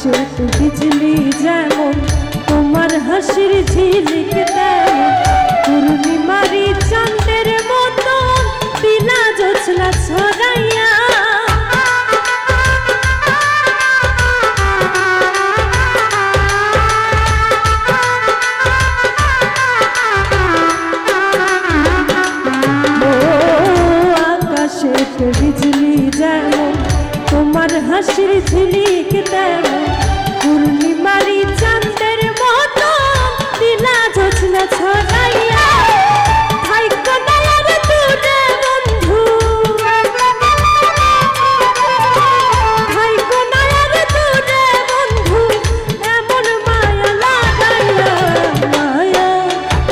আকাশে বিজলি যেমন তোমার হাসির ঝিলিক তেমন পূর্ণিমারি চাঁদের মতো বিনা জোছনা ছড়াইয়া বিজলি যেমন তোমার হাসির ঝিলিক তেমন পূর্ণিমারি চাঁদের মতো বিনা জোছনা ছড়াইয়া থাইকো দয়ার দূরে বন্ধু থাইকো দয়ার দূরে বন্ধু এমন মায়া লাগাইয়া মায়া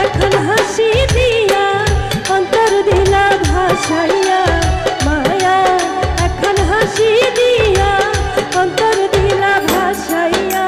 এখন হাসি দিয়া অন্তর দিলা ভাসাইয়া মায়া এখন হাসি দিয়া অন্তর দিলা ভাসাইয়া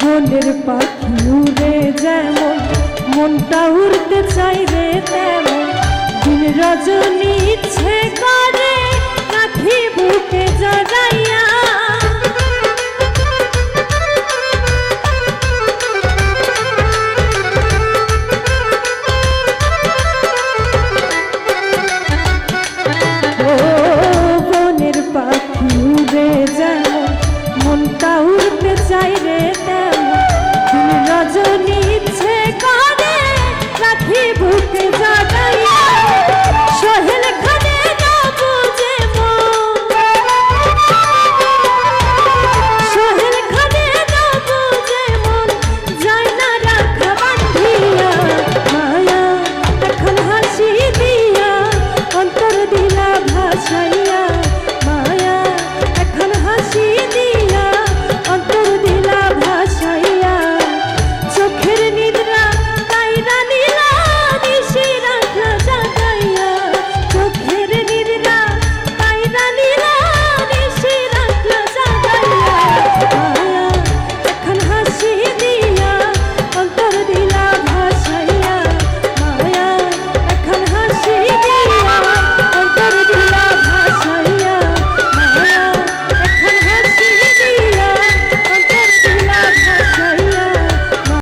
মনের পাখি উড়ে যেমন মনটা উড়তে চাইবে তেমন দিন রজনী ইচ্ছে করে কাঠি বুকে জড়াইয়া